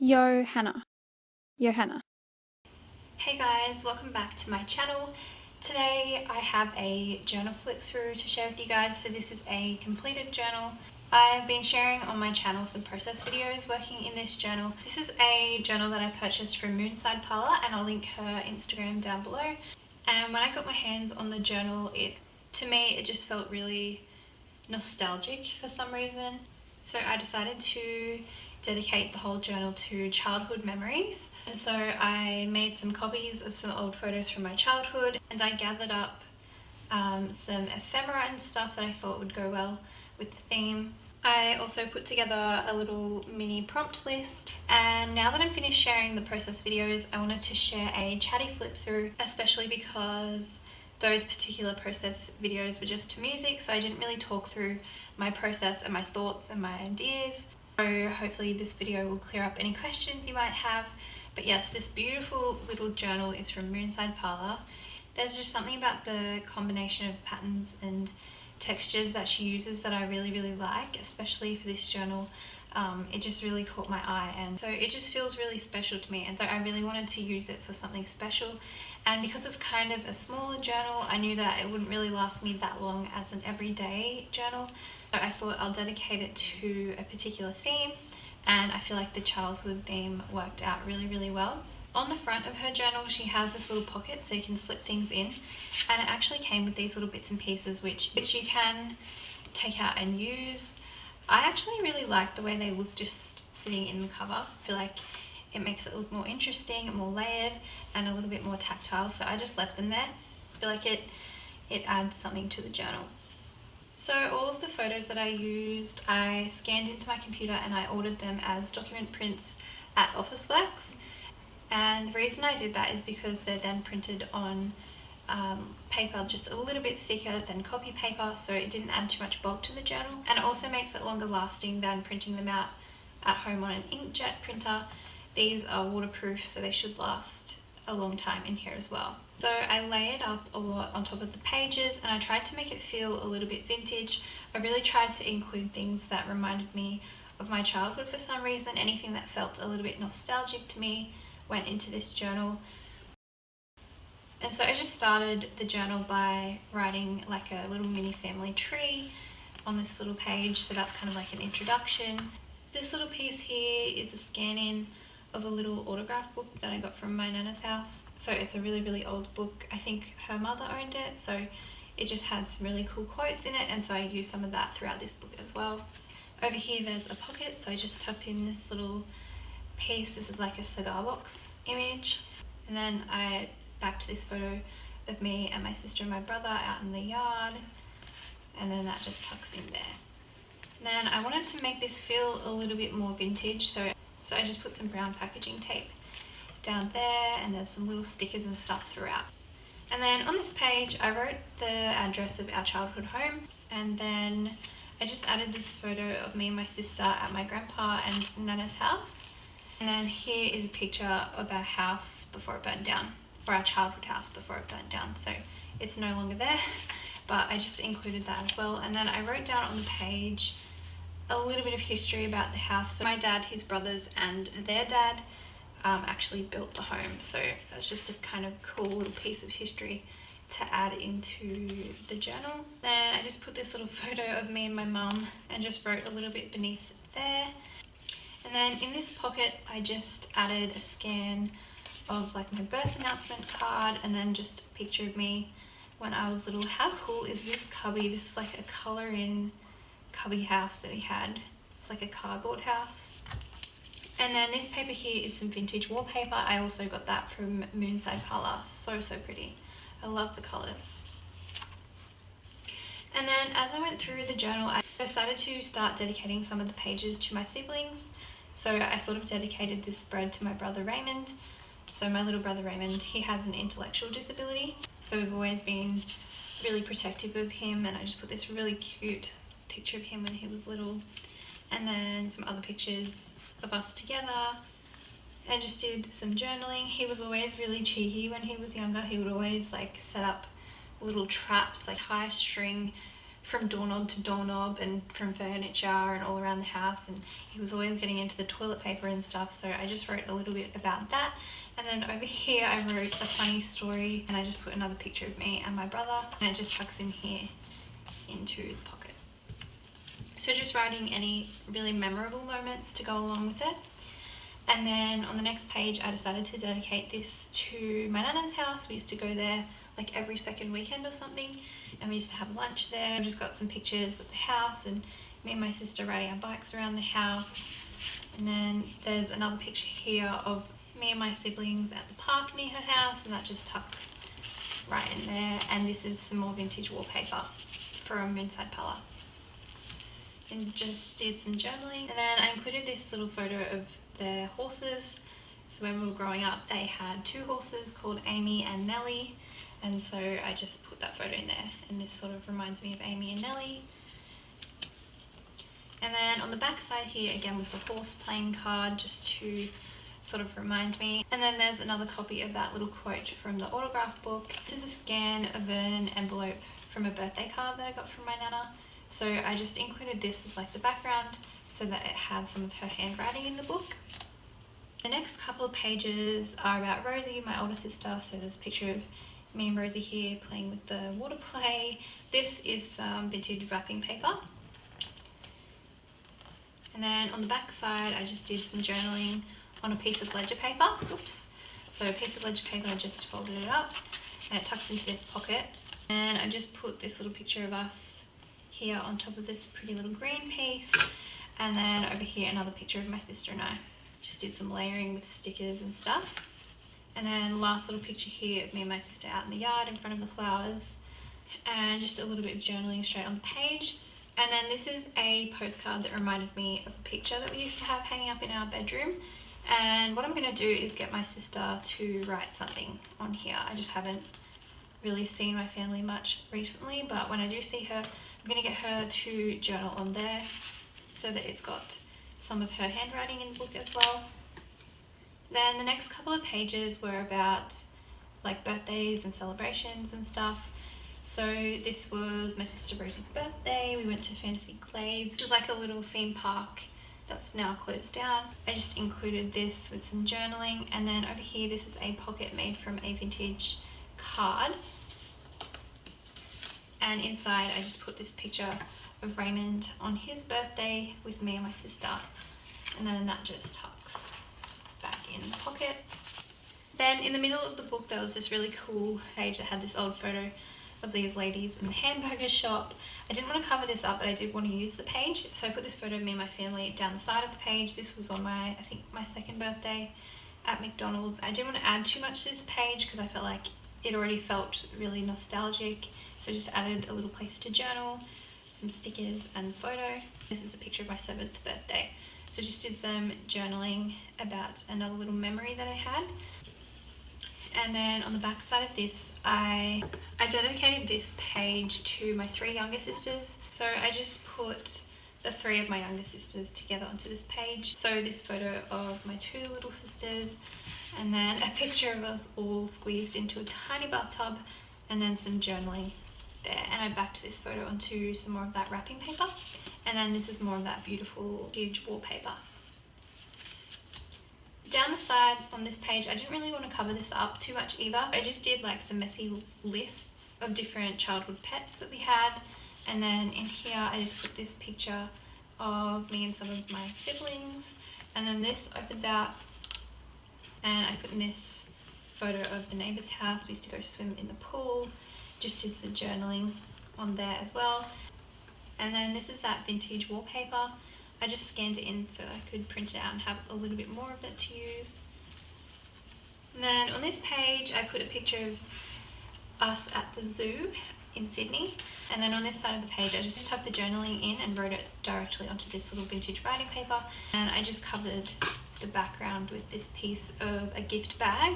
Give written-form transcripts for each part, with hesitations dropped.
Johanna. Hey guys, welcome back to my channel. Today I have a journal flip through to share with you guys. So this is a completed journal. I've been sharing on my channel some process videos working in this journal. This is a journal that I purchased from Moonside Parlour, and I'll link her Instagram down below. And when I got my hands on the journal, to me it just felt really nostalgic for some reason. So I decided to dedicate the whole journal to childhood memories. And so I made some copies of some old photos from my childhood, and I gathered up some ephemera and stuff that I thought would go well with the theme. I also put together a little mini prompt list, and now that I'm finished sharing the process videos, I wanted to share a chatty flip through, especially because those particular process videos were just to music, so I didn't really talk through my process and my thoughts and my ideas. So hopefully this video will clear up any questions you might have. But yes, this beautiful little journal is from Moonside Parlour. There's just something about the combination of patterns and textures that she uses that I really like, especially for this journal. It just really caught my eye, and so it just feels really special to me, and so I really wanted to use it for something special. And because it's kind of a smaller journal, I knew that it wouldn't really last me that long as an everyday journal, so I thought I'll dedicate it to a particular theme, and I feel like the childhood theme worked out really well. On the front of her journal, she has this little pocket so you can slip things in, and it actually came with these little bits and pieces which you can take out and use. I actually really like the way they look just sitting in the cover. I feel like it makes it look more interesting, more layered, and a little bit more tactile, so I just left them there. I feel like it adds something to the journal. So all of the photos that I used, I scanned into my computer and I ordered them as document prints at Officeworks. And the reason I did that is because they're then printed on paper just a little bit thicker than copy paper, so it didn't add too much bulk to the journal, and it also makes it longer lasting than printing them out at home on an inkjet printer. These are waterproof, so they should last a long time in here as well. So I layered up a lot on top of the pages, and I tried to make it feel a little bit vintage. I really tried to include things that reminded me of my childhood for some reason. Anything that felt a little bit nostalgic to me went into this journal. And so I just started the journal by writing like a little mini family tree on this little page, so that's kind of like an introduction. This little piece here is a scan-in of a little autograph book that I got from my nana's house. So it's a really old book. I think her mother owned it, so it just had some really cool quotes in it, and so I used some of that throughout this book as well. Over here there's a pocket, so I just tucked in this little piece. This is like a cigar box image, and then I backed this photo of me and my sister and my brother out in the yard, and then that just tucks in there. And then I wanted to make this feel a little bit more vintage, so I just put some brown packaging tape down there, and there's some little stickers and stuff throughout. And then on this page I wrote the address of our childhood home, and then I just added this photo of me and my sister at my grandpa and nana's house. And then here is a picture of our house before it burned down, or our childhood house before it burned down, so it's no longer there, but I just included that as well. And then I wrote down on the page a little bit of history about the house. So my dad, his brothers, and their dad actually built the home, so that's just a kind of cool little piece of history to add into the journal. Then I just put this little photo of me and my mum and just wrote a little bit beneath there. And then in this pocket I just added a scan of like my birth announcement card, and then just a picture of me when I was little. How cool is this cubby? This is like a colour in cubby house that we had. It's like a cardboard house. And then this paper here is some vintage wallpaper. I also got that from Moonside Parlour. So pretty. I love the colours. And then as I went through the journal, I decided to start dedicating some of the pages to my siblings. So I sort of dedicated this spread to my brother Raymond. So my little brother Raymond, he has an intellectual disability, so we've always been really protective of him, and I just put this really cute picture of him when he was little, and then some other pictures of us together. I just did some journaling. He was always really cheeky when he was younger. He would always like set up little traps, like high string from doorknob to doorknob and from furniture and all around the house, and he was always getting into the toilet paper and stuff, so I just wrote a little bit about that. And then over here I wrote a funny story, and I just put another picture of me and my brother, and it just tucks in here into the pocket. So just writing any really memorable moments to go along with it. And then on the next page I decided to dedicate this to my nana's house. We used to go there like every second weekend or something, and we used to have lunch there. I just got some pictures of the house and me and my sister riding our bikes around the house. And then there's another picture here of me and my siblings at the park near her house, and that just tucks right in there. And this is some more vintage wallpaper from Inside Parlour. And just did some journaling. And then I included this little photo of their horses. So when we were growing up, they had 2 horses called Amy and Nellie, and so I just put that photo in there, and this sort of reminds me of Amy and Nellie. And then on the back side here, again with the horse playing card, just to sort of remind me. And then there's another copy of that little quote from the autograph book. This is a scan of an envelope from a birthday card that I got from my nana. So I just included this as like the background so that it had some of her handwriting in the book. The next couple of pages are about Rosie, my older sister. So there's a picture of me and Rosie here playing with the water play. This is some vintage wrapping paper. And then on the back side I just did some journaling on a piece of ledger paper. Oops. So a piece of ledger paper, I just folded it up and it tucks into this pocket. And I just put this little picture of us here on top of this pretty little green piece. And then over here another picture of my sister and I. Just did some layering with stickers and stuff. And then last little picture here of me and my sister out in the yard in front of the flowers, and just a little bit of journaling straight on the page. And then this is a postcard that reminded me of a picture that we used to have hanging up in our bedroom. And what I'm going to do is get my sister to write something on here. I just haven't really seen my family much recently, but when I do see her, I'm going to get her to journal on there so that it's got some of her handwriting in the book as well. Then the next couple of pages were about like birthdays and celebrations and stuff. So this was my sister Rosie's birthday. We went to Fantasy Glades, which is like a little theme park that's now closed down. I just included this with some journaling. And then over here, this is a pocket made from a vintage card. And inside I just put this picture of Raymond on his birthday with me and my sister. And then that just tucks back in the pocket. Then in the middle of the book there was this really cool page that had this old photo of these ladies in the hamburger shop. I didn't want to cover this up, but I did want to use the page, so I put this photo of me and my family down the side of the page. This was on I think my second birthday at McDonald's. I didn't want to add too much to this page because I felt like it already felt really nostalgic, so I just added a little place to journal, some stickers and photo. This is a picture of my 7th birthday. So just did some journaling about another little memory that I had. And then on the back side of this, I dedicated this page to my 3 younger sisters. So I just put the 3 of my younger sisters together onto this page. So this photo of my 2 little sisters, and then a picture of us all squeezed into a tiny bathtub, and then some journaling there. And I backed this photo onto some more of that wrapping paper. And then this is more of that beautiful vintage wallpaper. Down the side on this page, I didn't really want to cover this up too much either. I just did like some messy lists of different childhood pets that we had. And then in here, I just put this picture of me and some of my siblings. And then this opens out, and I put in this photo of the neighbour's house. We used to go swim in the pool. Just did some journaling on there as well. And then this is that vintage wallpaper. I just scanned it in so I could print it out and have a little bit more of it to use. And then on this page I put a picture of us at the zoo in Sydney. And then on this side of the page I just tucked the journaling in and wrote it directly onto this little vintage writing paper. And I just covered the background with this piece of a gift bag.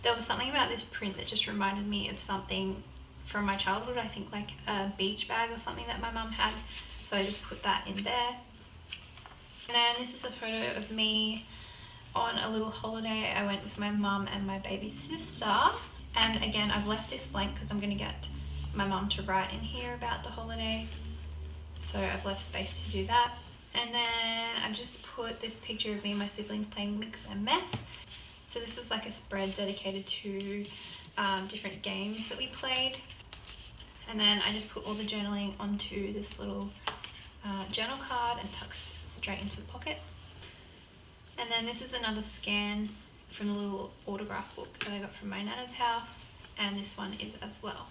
There was something about this print that just reminded me of something from my childhood. I think like a beach bag or something that my mum had. So I just put that in there. And then this is a photo of me on a little holiday. I went with my mum and my baby sister. And again, I've left this blank because I'm going to get my mum to write in here about the holiday. so I've left space to do that. And then I've just put this picture of me and my siblings playing Mix and Mess. So this was like a spread dedicated to different games that we played. And then I just put all the journaling onto this little journal card and tucks straight into the pocket. And then this is another scan from the little autograph book that I got from my nana's house, and this one is as well.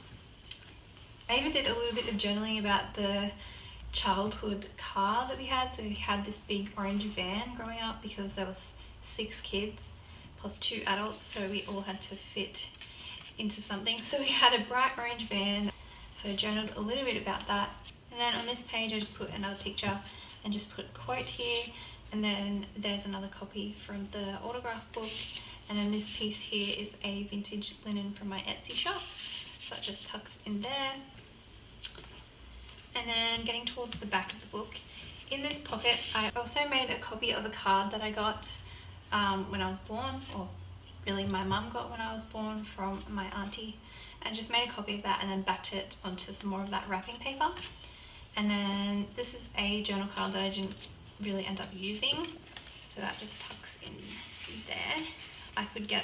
I even did a little bit of journaling about the childhood car that we had. So we had this big orange van growing up because there was 6 kids plus 2 adults, so we all had to fit into something. So we had a bright orange van, so I journaled a little bit about that. And then on this page I just put another picture and just put a quote here, and then there's another copy from the autograph book, and then this piece here is a vintage linen from my Etsy shop, so that just tucks in there. And then getting towards the back of the book, in this pocket I also made a copy of a card that I got when I was born, or really my mum got when I was born, from my auntie, and just made a copy of that and then backed it onto some more of that wrapping paper. And then this is a journal card that I didn't really end up using, so that just tucks in there. I could get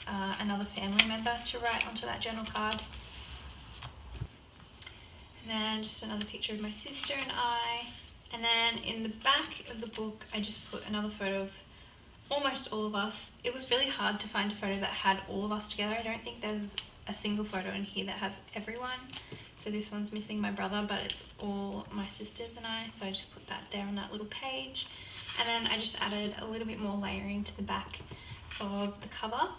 another family member to write onto that journal card. And then just another picture of my sister and I. And then in the back of the book I just put another photo of almost all of us. It was really hard to find a photo that had all of us together. I don't think there's a single photo in here that has everyone. So this one's missing my brother, but it's all my sisters and I, so I just put that there on that little page. And then I just added a little bit more layering to the back of the cover.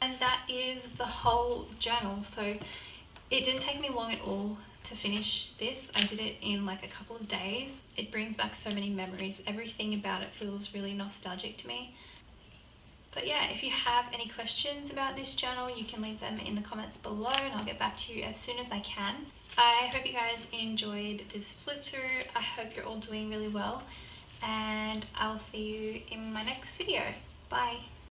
And that is the whole journal. So it didn't take me long at all to finish this. I did it in like a couple of days. It brings back so many memories. Everything about it feels really nostalgic to me. But yeah, if you have any questions about this journal, you can leave them in the comments below and I'll get back to you as soon as I can. I hope you guys enjoyed this flip through. I hope you're all doing really well, and I'll see you in my next video. Bye.